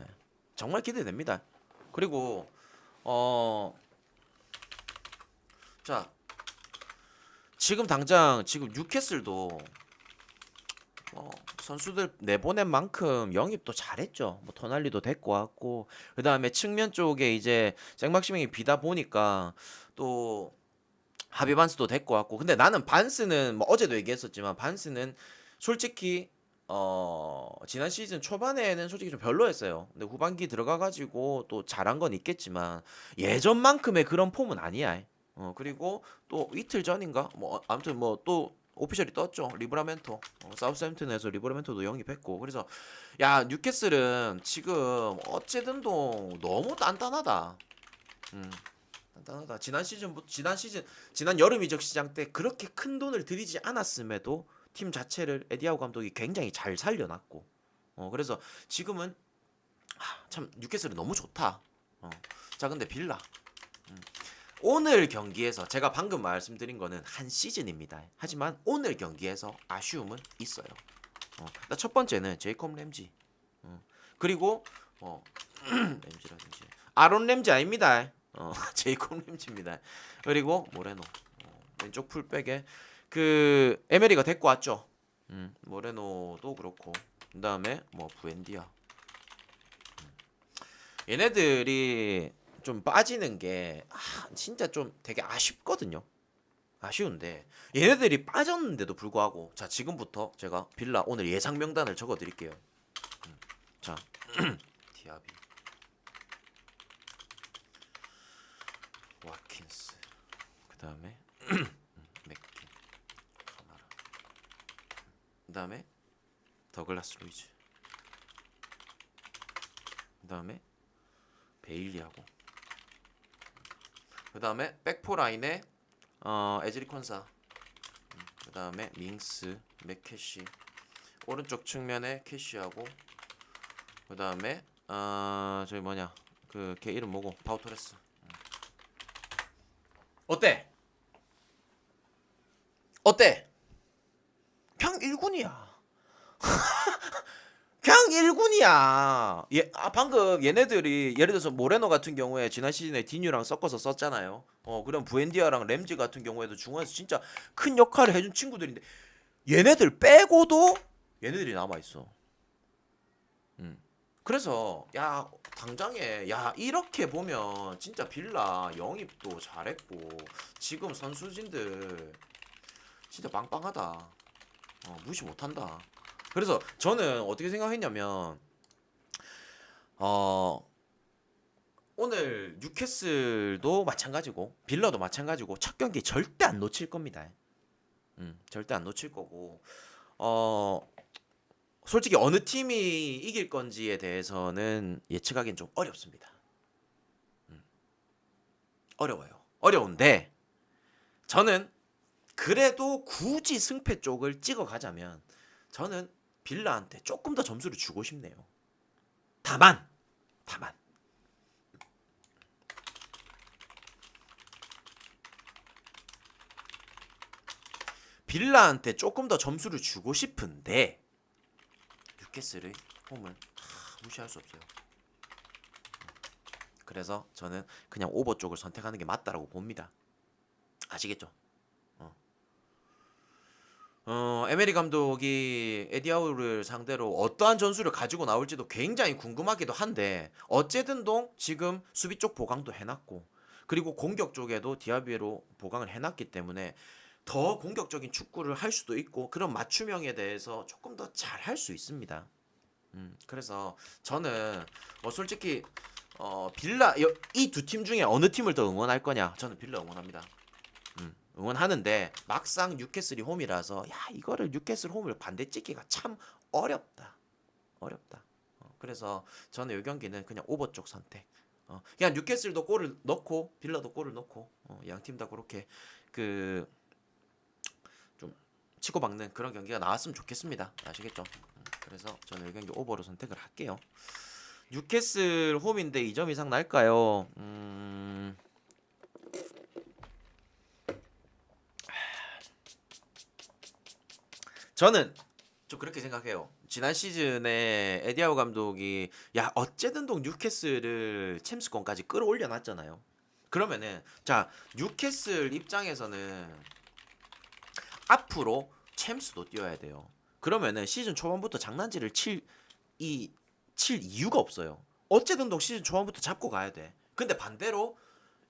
예. 정말 기대됩니다. 그리고 자 지금 당장 지금 뉴캐슬도 선수들 내보낸 만큼 영입도 잘했죠. 뭐 토날리도 데리고 왔고 그 다음에 측면 쪽에 이제 생막시밍이 비다 보니까 또 하비 반스도 데리고 왔고 근데 나는 반스는 뭐 어제도 얘기했었지만 반스는 솔직히 지난 시즌 초반에는 솔직히 좀 별로였어요. 근데 후반기 들어가가지고 또 잘한 건 있겠지만 예전만큼의 그런 폼은 아니야. 그리고 또 이틀 전인가 뭐 아무튼 뭐 또 오피셜이 떴죠. 리브라멘토 사우스햄튼에서 리브라멘토도 영입했고 그래서 야 뉴캐슬은 지금 어쨌든도 너무 단단하다. 단단하다. 지난 여름 이적 시장 때 그렇게 큰 돈을 들이지 않았음에도 팀 자체를 에디하우 감독이 굉장히 잘 살려놨고 그래서 지금은 참 뉴캐슬은 너무 좋다. 자 근데 빌라 오늘 경기에서 제가 방금 말씀드린 거는 한 시즌입니다. 하지만 오늘 경기에서 아쉬움은 있어요. 첫 번째는 제이콥 램지 그리고 램지라든지 아론 램지 아닙니다. 제이콥 램지입니다. 그리고 모레노 왼쪽 풀백에 그 에메리가 데리고 왔죠. 모레노도 그렇고 그 다음에 뭐 부엔디아 얘네들이 좀 빠지는 게 진짜 좀 되게 아쉽거든요. 아쉬운데 얘네들이 빠졌는데도 불구하고 자 지금부터 제가 빌라 오늘 예상 명단을 적어 드릴게요. 자 디아비 와킨스 그 다음에 맥킨 카마라 그 다음에 더글라스 루이즈 그 다음에 베일리하고 그 다음에 백포 라인에 에즈리 콘사 그 다음에 밍스 맥캐시 오른쪽 측면에 캐시하고 그 다음에 저기 뭐냐 그 걔 이름 뭐고 파우토레스 어때? 어때? 그냥 1군이야. 그냥 1군이야. 방금 얘네들이 예를 들어서 모레노 같은 경우에 지난 시즌에 디뉴랑 섞어서 썼잖아요. 그럼 부엔디아랑 램지 같은 경우에도 중앙에서 진짜 큰 역할을 해준 친구들인데 얘네들 빼고도 얘네들이 남아 있어. 그래서 야 당장에 야 이렇게 보면 진짜 빌라 영입도 잘했고 지금 선수진들 진짜 빵빵하다. 무시 못한다. 그래서 저는 어떻게 생각했냐면 오늘 뉴캐슬도 마찬가지고 빌라도 마찬가지고 첫 경기 절대 안 놓칠 겁니다. 절대 안 놓칠 거고 솔직히 어느 팀이 이길 건지에 대해서는 예측하기는 좀 어렵습니다. 어려워요. 어려운데 저는 그래도 굳이 승패 쪽을 찍어 가자면 저는 빌라한테 조금 더 점수를 주고 싶네요. 다만 빌라한테 조금 더 점수를 주고 싶은데 뉴캐슬의 홈을 무시할 수 없어요. 그래서 저는 그냥 오버 쪽을 선택하는 게 맞다라고 봅니다. 아시겠죠? 에메리 감독이 에디아우를 상대로 어떠한 전술을 가지고 나올지도 굉장히 궁금하기도 한데 어쨌든도 지금 수비 쪽 보강도 해놨고 그리고 공격 쪽에도 디아비로 보강을 해놨기 때문에 더 공격적인 축구를 할 수도 있고 그런 맞춤형에 대해서 조금 더 잘 할 수 있습니다. 그래서 저는 뭐 솔직히 빌라 이 두 팀 중에 어느 팀을 더 응원할 거냐? 저는 빌라 응원합니다. 응원하는데 막상 뉴캐슬이 홈이라서 야 이거를 뉴캐슬 홈을 반대 찍기가 참 어렵다. 그래서 저는 이 경기는 그냥 오버 쪽 선택. 그냥 뉴캐슬도 골을 넣고 빌라도 골을 넣고 양 팀 다 그렇게 그 좀 치고박는 그런 경기가 나왔으면 좋겠습니다. 아시겠죠? 그래서 저는 이 경기 오버로 선택을 할게요. 뉴캐슬 홈인데 2점 이상 날까요? 저는 좀 그렇게 생각해요. 지난 시즌에 에디아우 감독이 야 어쨌든 뉴캐슬을 챔스권까지 끌어올려 놨잖아요. 그러면은 자 뉴캐슬 입장에서는 앞으로 챔스도 뛰어야 돼요. 그러면은 시즌 초반부터 장난질을 칠 이유가 없어요. 어쨌든 시즌 초반부터 잡고 가야 돼. 근데 반대로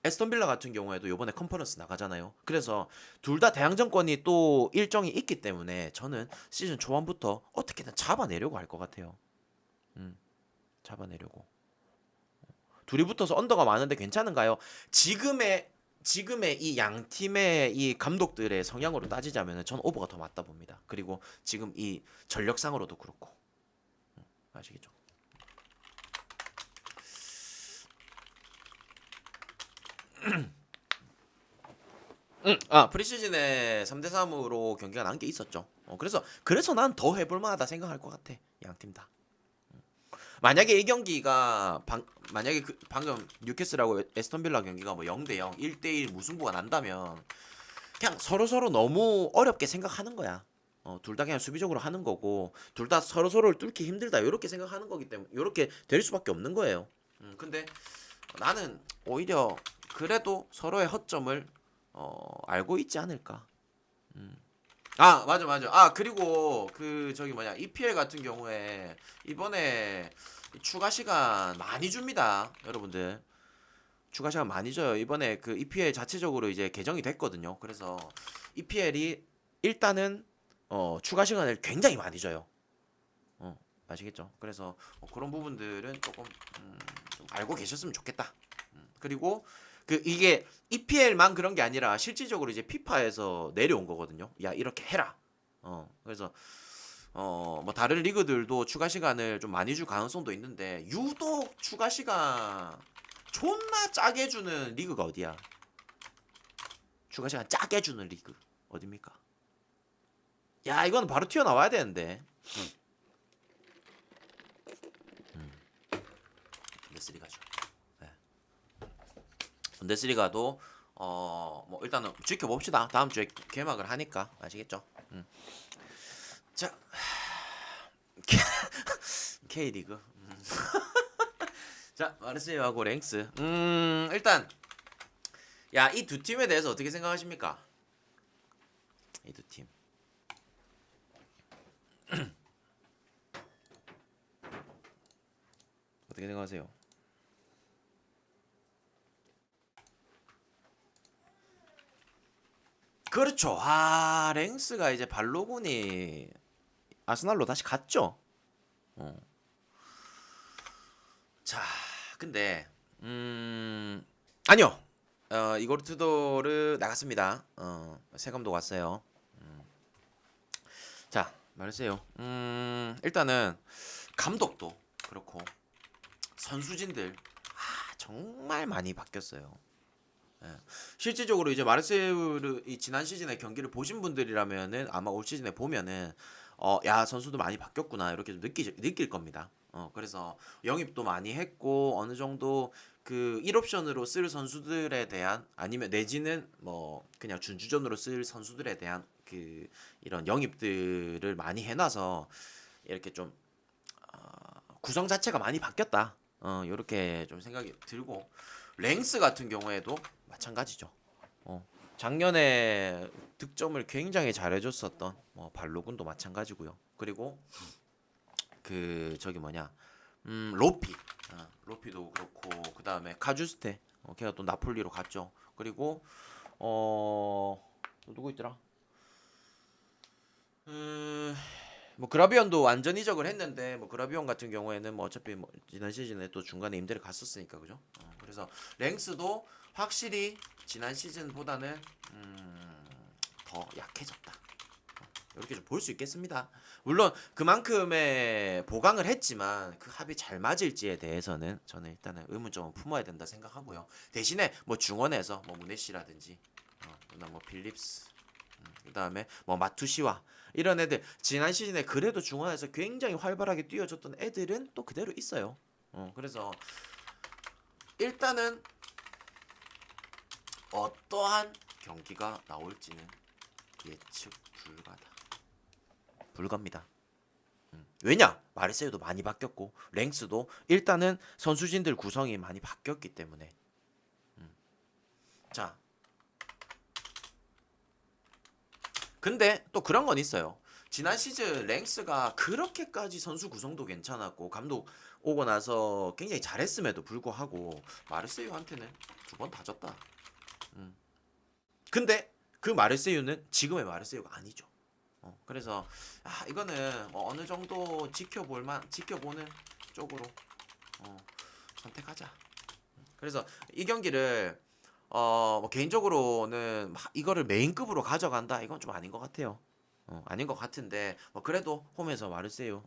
에스턴 빌라 같은 경우에도 이번에 컨퍼런스 나가잖아요. 그래서 둘 다 대항전권이 또 일정이 있기 때문에 저는 시즌 초반부터 어떻게든 잡아내려고 할 것 같아요. 잡아내려고. 둘이 붙어서 언더가 많은데 괜찮은가요? 지금의 이 양 팀의 이 감독들의 성향으로 따지자면 전 오버가 더 맞다 봅니다. 그리고 지금 이 전력상으로도 그렇고. 아시겠죠? 프리시즌에 3대3으로 경기가 난 게 있었죠. 그래서 난 더 해볼 만하다 생각할 것 같아. 양 팀 다. 만약에 이 경기가 만약에 방금 뉴캐슬하고 에스턴 빌라 경기가 뭐 0대0, 1대1 무승부가 난다면 그냥 서로 너무 어렵게 생각하는 거야. 둘 다 그냥 수비적으로 하는 거고 둘 다 서로를 뚫기 힘들다 이렇게 생각하는 거기 때문에 이렇게 될 수밖에 없는 거예요. 근데 나는 오히려 그래도 서로의 허점을 알고 있지 않을까. 맞아. 그리고 저기 뭐냐 EPL 같은 경우에 이번에 추가 시간 많이 줍니다, 여러분들. 추가 시간 많이 줘요. 이번에 그 EPL 자체적으로 이제 개정이 됐거든요. 그래서 EPL이 일단은 추가 시간을 굉장히 많이 줘요. 아시겠죠? 그래서 그런 부분들은 조금 좀 알고 계셨으면 좋겠다. 그리고 이게 EPL만 그런 게 아니라 실질적으로 이제 피파에서 내려온 거거든요. 야 이렇게 해라. 그래서 뭐 다른 리그들도 추가 시간을 좀 많이 줄 가능성도 있는데 유독 추가 시간 존나 짜게 주는 리그가 어디야? 추가 시간 짜게 주는 리그 어딥니까? 야 이거는 바로 튀어나와야 되는데. 분데스리가죠. 네. 분데스리가도 뭐 일단은 지켜봅시다. 다음 주에 개막을 하니까 아시겠죠? 자 K리그. 자 마르세유하고 랭스. 일단 야 이 두 팀에 대해서 어떻게 생각하십니까? 이 두 팀. 어떻게 생각하세요? 그렇죠. 랭스가 이제 발로군이 아스날로 다시 갔죠. 자, 근데 아니요. 이고르 투도르 나갔습니다. 새 감독 왔어요. 자, 말해주세요. 일단은 감독도 그렇고 선수진들 정말 많이 바뀌었어요. 예. 실질적으로 이제 마르세유를 이 지난 시즌의 경기를 보신 분들이라면은 아마 올 시즌에 보면은 야 선수도 많이 바뀌었구나 이렇게 좀 느낄 겁니다. 그래서 영입도 많이 했고 어느 정도 그 1옵션으로 쓸 선수들에 대한 아니면 내지는 뭐 그냥 준주전으로 쓸 선수들에 대한 그 이런 영입들을 많이 해놔서 이렇게 좀 구성 자체가 많이 바뀌었다. 이렇게 좀 생각이 들고 랭스 같은 경우에도 마찬가지죠. 작년에 득점을 굉장히 잘해줬었던 뭐 발로군도 마찬가지고요. 그리고 저기 뭐냐 로피도 그렇고 그 다음에 카주스테 걔가 또 나폴리로 갔죠. 그리고 또 누구 있더라? 뭐 그라비언도 완전 이적을 했는데 뭐 그라비언 같은 경우에는 뭐 어차피 뭐 지난 시즌에 또 중간에 임대를 갔었으니까 그죠? 그래서 랭스도 확실히 지난 시즌보다는 더 약해졌다. 이렇게 좀 볼 수 있겠습니다. 물론 그만큼의 보강을 했지만 그 합이 잘 맞을지에 대해서는 저는 일단은 의문점을 품어야 된다 생각하고요. 대신에 뭐 중원에서 뭐 무네시라든지 뭐 필립스 그다음에 뭐 마투시와 이런 애들 지난 시즌에 그래도 중원에서 굉장히 활발하게 뛰어줬던 애들은 또 그대로 있어요. 그래서 일단은 어떠한 경기가 나올지는 예측 불가입니다. 왜냐? 마르세유도 많이 바뀌었고 랭스도 일단은 선수진들 구성이 많이 바뀌었기 때문에 자, 근데 또 그런 건 있어요. 지난 시즌 랭스가 그렇게까지 선수 구성도 괜찮았고 감독 오고 나서 굉장히 잘했음에도 불구하고 마르세유한테는 두 번 다 졌다. 근데 그 마르세유는 지금의 마르세유가 아니죠. 그래서 이거는 뭐 어느 정도 지켜보는 쪽으로 선택하자. 그래서 이 경기를 뭐 개인적으로는 이거를 메인급으로 가져간다 이건 좀 아닌 것 같아요. 아닌 것 같은데 뭐 그래도 홈에서 마르세유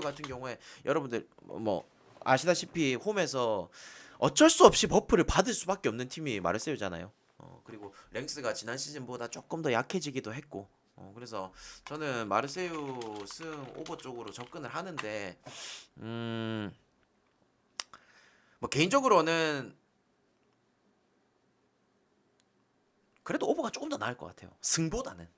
같은 경우에 여러분들 뭐 아시다시피 홈에서 어쩔 수 없이 버프를 받을 수밖에 없는 팀이 마르세유잖아요. 그리고 랭스가 지난 시즌보다 조금 더 약해지기도 했고 그래서 저는 마르세유 승 오버 쪽으로 접근을 하는데 뭐 개인적으로는 그래도 오버가 조금 더 나을 것 같아요. 승보다는.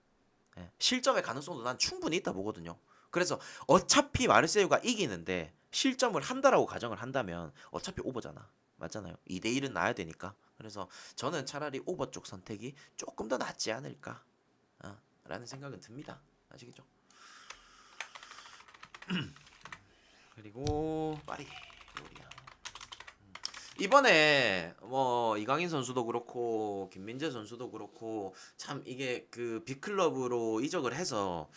예, 실점의 가능성도 난 충분히 있다 보거든요. 그래서 어차피 마르세유가 이기는데 실점을 한다라고 가정을 한다면 어차피 오버잖아. 맞잖아요. 2대1은 나야 되니까. 그래서 저는 차라리 오버 쪽 선택이 조금 더 낫지 않을까 라는 생각은 듭니다. 아시겠죠? 그리고 파리 로리앙. 이번에 뭐 이강인 선수도 그렇고 김민재 선수도 그렇고 참 이게 그 빅클럽으로 이적을 해서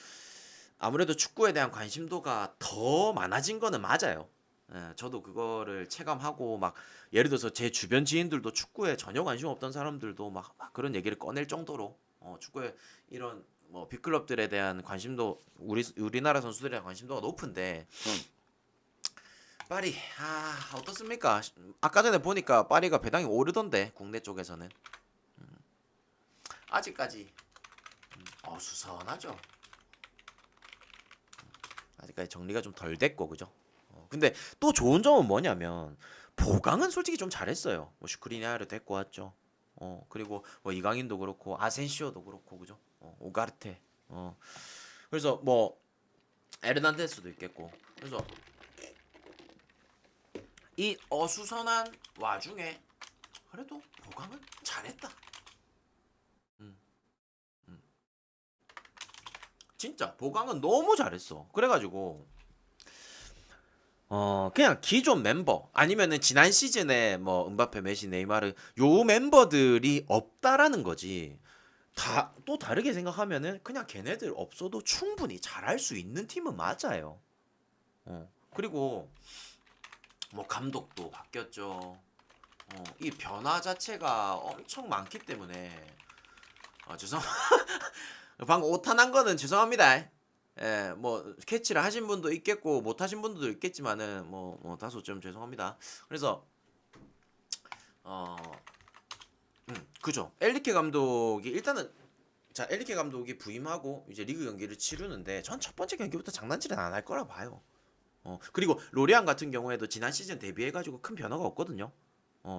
아무래도 축구에 대한 관심도가 더 많아진 거는 맞아요. 예, 저도 그거를 체감하고 막 예를 들어서 제 주변 지인들도 축구에 전혀 관심 없던 사람들도 막 그런 얘기를 꺼낼 정도로 축구에 이런 뭐 빅클럽들에 대한 관심도 우리나라 선수들에 대한 관심도가 높은데 파리 어떻습니까? 아까 전에 보니까 파리가 배당이 오르던데 국내 쪽에서는 아직까지 수선하죠. 아직까지 정리가 좀 덜 됐고 그죠? 근데 또 좋은 점은 뭐냐면 보강은 솔직히 좀 잘했어요. 뭐 슈크리니아를 데리고 왔죠. 그리고 뭐 이강인도 그렇고 아센시오도 그렇고 그죠? 오가르테. 그래서 뭐 에르난데스도 있겠고. 그래서 이 어수선한 와중에 그래도 보강은 잘했다. 진짜 보강은 너무 잘했어. 그래가지고 그냥 기존 멤버 아니면은 지난 시즌에 뭐 은바페, 메시, 네이마르 요 멤버들이 없다라는 거지. 또 다르게 생각하면은 그냥 걔네들 없어도 충분히 잘할 수 있는 팀은 맞아요. 그리고 뭐 감독도 바뀌었죠. 이 변화 자체가 엄청 많기 때문에 죄송 방금 오타난 거는 죄송합니다. 예, 뭐 캐치를 하신 분도 있겠고 못 하신 분들도 있겠지만은 뭐 다소 좀 죄송합니다. 그래서 어 그죠. 엘리케 감독이 일단은 자 엘리케 감독이 부임하고 이제 리그 경기를 치르는데 전 첫 번째 경기부터 장난질은 안 할 거라 봐요. 그리고 로리안 같은 경우에도 지난 시즌 데뷔해가지고 큰 변화가 없거든요.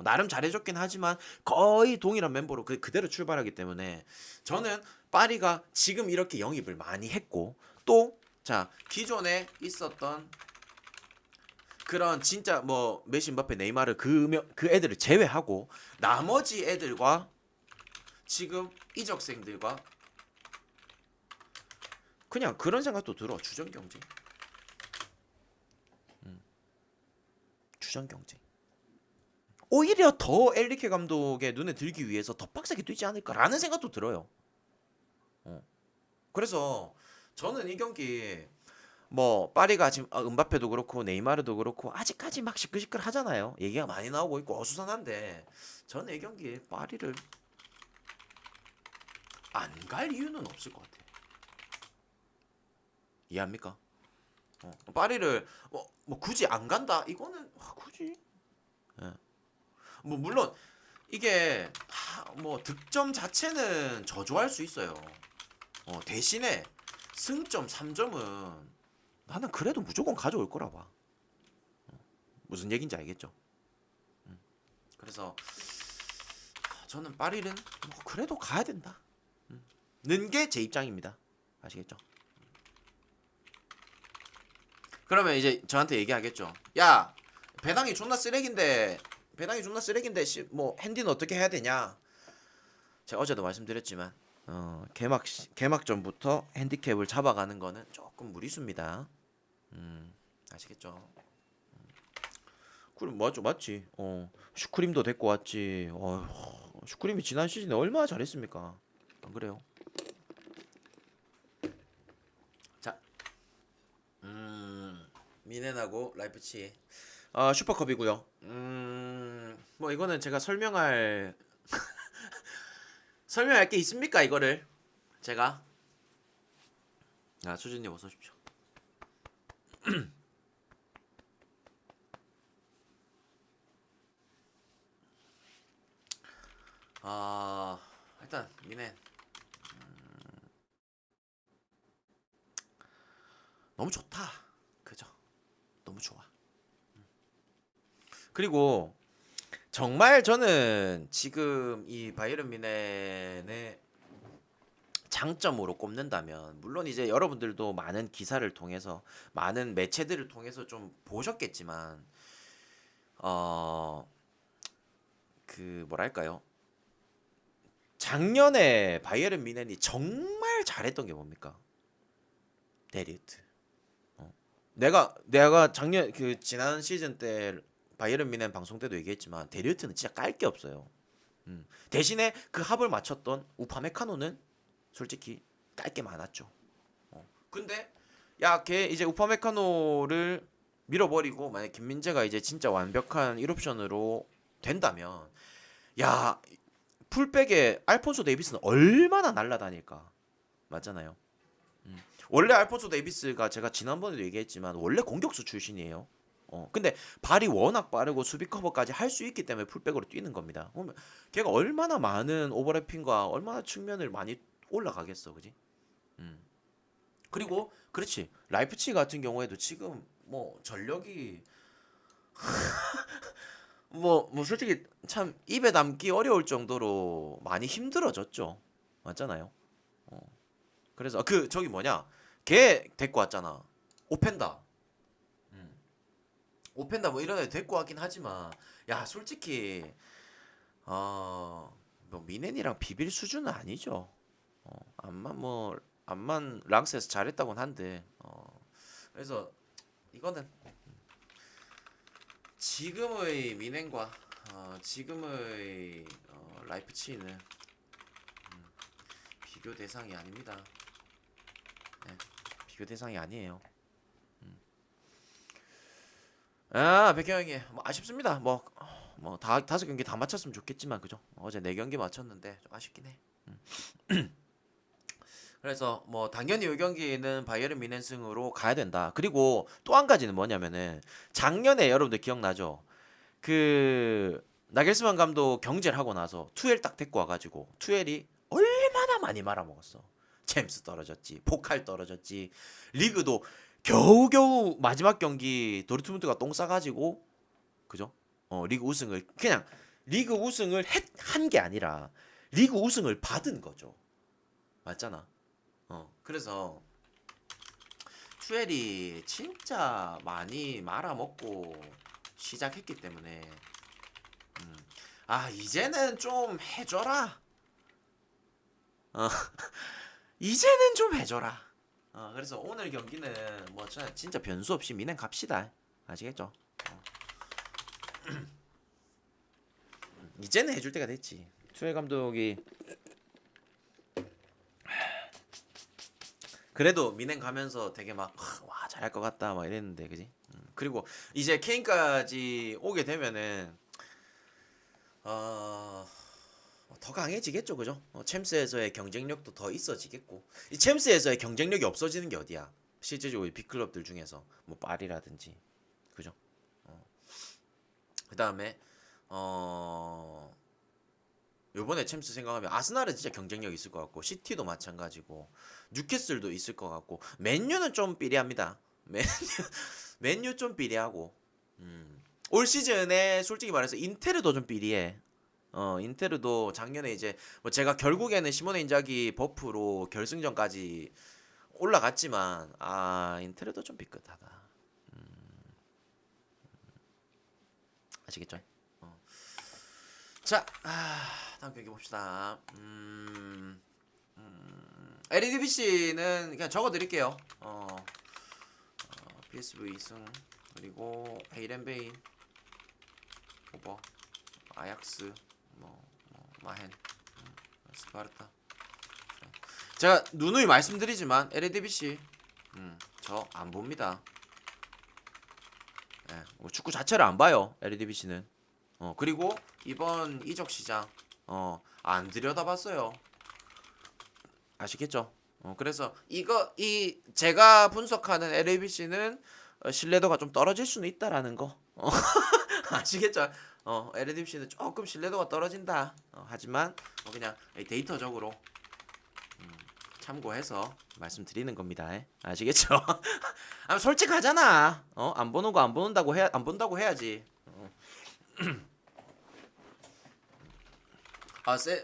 나름 잘해줬긴 하지만 거의 동일한 멤버로 그대로 출발하기 때문에 저는 파리가 지금 이렇게 영입을 많이 했고 또 자 기존에 있었던 그런 진짜 뭐 메시, 임바페, 네이마르 그 애들을 제외하고 나머지 애들과 지금 이적생들과 그냥 그런 생각도 들어. 주전 경쟁. 주전 경쟁. 오히려 더 엘리케 감독의 눈에 들기 위해서 더 빡세게 뛰지 않을까라는 생각도 들어요. 그래서 저는 이 경기 뭐 파리가 지금 은바페도 그렇고 네이마르도 그렇고 아직까지 막 시끌시끌 하잖아요. 얘기가 많이 나오고 있고 어수선한데 저는 이 경기에 파리를 안 갈 이유는 없을 것 같아요. 이해합니까? 파리를 뭐 굳이 안 간다 이거는 굳이 예. 뭐 물론 이게 뭐 득점 자체는 저조할 수 있어요. 대신에 승점 3점은 나는 그래도 무조건 가져올 거라 봐. 무슨 얘기인지 알겠죠? 그래서 저는 파리는 뭐 그래도 가야 된다. 는 게 제 입장입니다. 아시겠죠? 그러면 이제 저한테 얘기하겠죠. 야, 배당이 존나 쓰레기인데 뭐 핸디는 어떻게 해야 되냐? 제가 어제도 말씀드렸지만 개막 전부터 핸디캡을 잡아가는 거는 조금 무리수입니다. 아시겠죠? 그럼 맞지. 슈크림도 데리고 왔지. 슈크림이 지난 시즌에 얼마나 잘했습니까? 안 그래요? 자, 미넨하고 라이프치. 슈퍼컵이고요. 뭐 이거는 제가 설명할 게 있습니까? 이거를 제가 수진님 어서 오십시오. 일단 미넨 너무 좋다. 그죠? 너무 좋아. 그리고 정말 저는 지금 이 바이에른 미넨의 장점으로 꼽는다면, 물론 이제 여러분들도 많은 기사를 통해서 많은 매체들을 통해서 좀 보셨겠지만 그 뭐랄까요? 작년에 바이에른 미넨이 정말 잘했던 게 뭡니까? 데리트. 내가 작년 그 지난 시즌 때 바이에른 미넨 방송 때도 얘기했지만 데리트는 진짜 깔 게 없어요. 대신에 그 합을 맞췄던 우파메카노는 솔직히 깔 게 많았죠. 근데 야, 걔 이제 우파메카노를 밀어버리고 만약 김민재가 이제 진짜 완벽한 1옵션으로 된다면, 야, 풀백에 알폰소 데이비스는 얼마나 날라다닐까. 맞잖아요. 원래 알폰소 데이비스가 제가 지난번에도 얘기했지만 원래 공격수 출신이에요. 근데 발이 워낙 빠르고 수비 커버까지 할 수 있기 때문에 풀백으로 뛰는 겁니다. 그러면 걔가 얼마나 많은 오버래핑과 얼마나 측면을 많이 올라가겠어, 그지? 음. 그리고 그렇지, 라이프치 같은 경우에도 지금 뭐 전력이 뭐 솔직히 참 입에 담기 어려울 정도로 많이 힘들어졌죠. 맞잖아요. 그래서 그 저기 뭐냐, 걔 데리고 왔잖아. 오펜다. 오펜다 뭐 이런 애 데리고 왔긴 하지만, 야 솔직히 뭐 미넨이랑 비빌 수준은 아니죠. 암만 랑스에서 잘했다고는 한데, 그래서 이거는 지금의 미넨과 지금의 라이프치히는 비교 대상이 아닙니다. 네, 비교 대상이 아니에요. 백현형이 뭐 아쉽습니다. 뭐 다섯 경기 다 맞췄으면 좋겠지만, 그죠? 어제 네 경기 맞췄는데 좀 아쉽긴 해. 그래서 뭐 당연히 이 경기는 바이에른 미넨승으로 가야 된다. 그리고 또 한 가지는 뭐냐면은, 작년에 여러분들 기억나죠? 그 나겔스만 감독 경질을 하고 나서 투엘 딱 데리고 와가지고 투엘이 얼마나 많이 말아먹었어. 챔스 떨어졌지, 포칼 떨어졌지, 리그도 겨우겨우 마지막 경기 도르트문트가 똥 싸가지고, 그죠? 리그 우승을 그냥 리그 우승을 한 게 아니라 리그 우승을 받은 거죠. 맞잖아. 그래서 투엘이 진짜 많이 말아먹고 시작했기 때문에, 이제는 좀 해줘라. 어, 이제는 좀 해줘라. 그래서 오늘 경기는 뭐 진짜 변수 없이 미넨 갑시다. 아시겠죠? 이제는 해줄 때가 됐지. 투엘 감독이 그래도 미넨 가면서 되게 막 와 잘할 것 같다 막 이랬는데, 그지? 그리고 이제 케인까지 오게 되면은 더 강해지겠죠, 그죠? 챔스에서의 경쟁력도 더 있어지겠고, 이 챔스에서의 경쟁력이 없어지는 게 어디야? 실제적으로 빅클럽들 중에서 뭐 파리라든지, 그죠? 그 다음에 요번에 챔스 생각하면 아스날은 진짜 경쟁력 있을 것 같고 시티도 마찬가지고 뉴캐슬도 있을 것 같고 맨유는 좀 삐리합니다. 맨유 좀 삐리하고 올 시즌에 솔직히 말해서 인테르도 좀 삐리해. 인테르도 작년에 이제 뭐 제가 결국에는 시모네 인자기 버프로 결승전까지 올라갔지만 인테르도 좀 삐끗하다. 아시겠죠? 자, 다음 경기 봅시다. LEDBC는 그냥 적어드릴게요. PSV 2승 그리고 헤이렌베인 오버 아약스 마헨 스파르타. 제가 누누이 말씀드리지만 LEDBC 저 안 봅니다. 예, 뭐 축구 자체를 안 봐요. LEDBC는. 그리고 이번 이적 시장 안 들여다봤어요. 아시겠죠? 그래서 이 제가 분석하는 LABC는 신뢰도가 좀 떨어질 수는 있다라는 거. 아시겠죠? LABC는 조금 신뢰도가 떨어진다. 하지만 그냥 데이터적으로 참고해서 말씀드리는 겁니다. 아시겠죠? 솔직하잖아. 안 보는 거 안 본다고 해야지.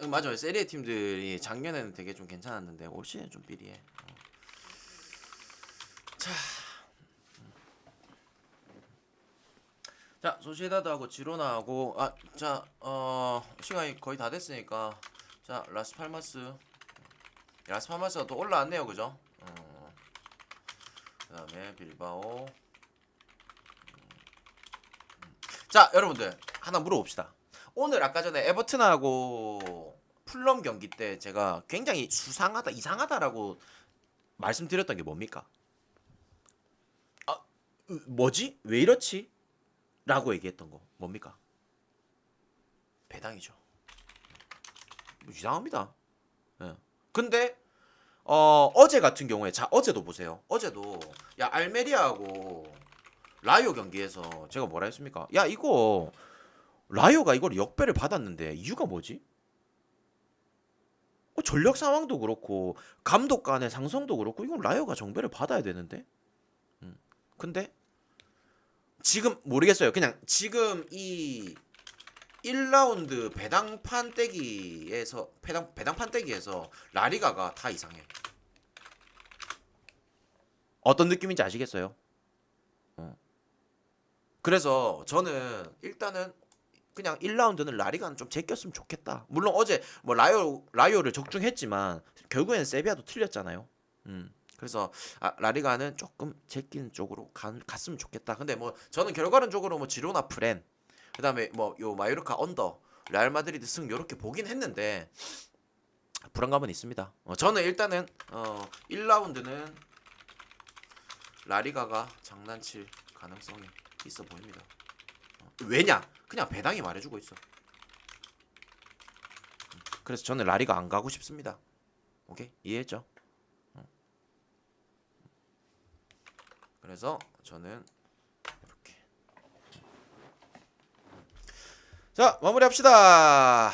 맞아요. 세리에 팀들이 작년에는 되게 좀 괜찮았는데 올 시즌 좀 삐리해. 자, 소시에다드하고 지로나하고 시간이 거의 다 됐으니까 자, 라스팔마스가 또 올라왔네요, 그죠? 그다음에 빌바오. 자, 여러분들 하나 물어봅시다. 오늘 아까 전에 에버튼하고 풀럼 경기 때 제가 굉장히 수상하다, 이상하다라고 말씀드렸던 게 뭡니까? 뭐지? 왜 이렇지? 라고 얘기했던 거 뭡니까? 배당이죠. 이상합니다. 예. 근데 어제 같은 경우에 어제도 보세요. 어제도 알메리아하고 라이오 경기에서 제가 뭐라 했습니까? 이거 라이오가 이걸 역배를 받았는데 이유가 뭐지? 전력 상황도 그렇고 감독 간의 상성도 그렇고 이건 라이오가 정배를 받아야 되는데. 근데 지금 모르겠어요. 그냥 지금 이 1라운드 배당판 떼기에서 라리가가 다 이상해. 어떤 느낌인지 아시겠어요? 그래서 저는 일단은 그냥 1라운드는 라리가는 좀 제꼈으면 좋겠다. 물론 어제 뭐 라이오를 적중했지만 결국에는 세비야도 틀렸잖아요. 그래서 라리가는 조금 제끼는 쪽으로 갔으면 좋겠다. 근데 뭐 저는 결과론적으로 뭐 지로나 프렌 그다음에 뭐 요 마요르카 언더 레알 마드리드 승 요렇게 보긴 했는데 불안감은 있습니다. 저는 일단은 1라운드는 라리가가 장난칠 가능성이 있어 보입니다. 왜냐? 그냥 배당이 말해주고 있어. 그래서 저는 라리가 안 가고 싶습니다. 오케이? 이해했죠? 그래서 저는 이렇게. 자, 마무리합시다.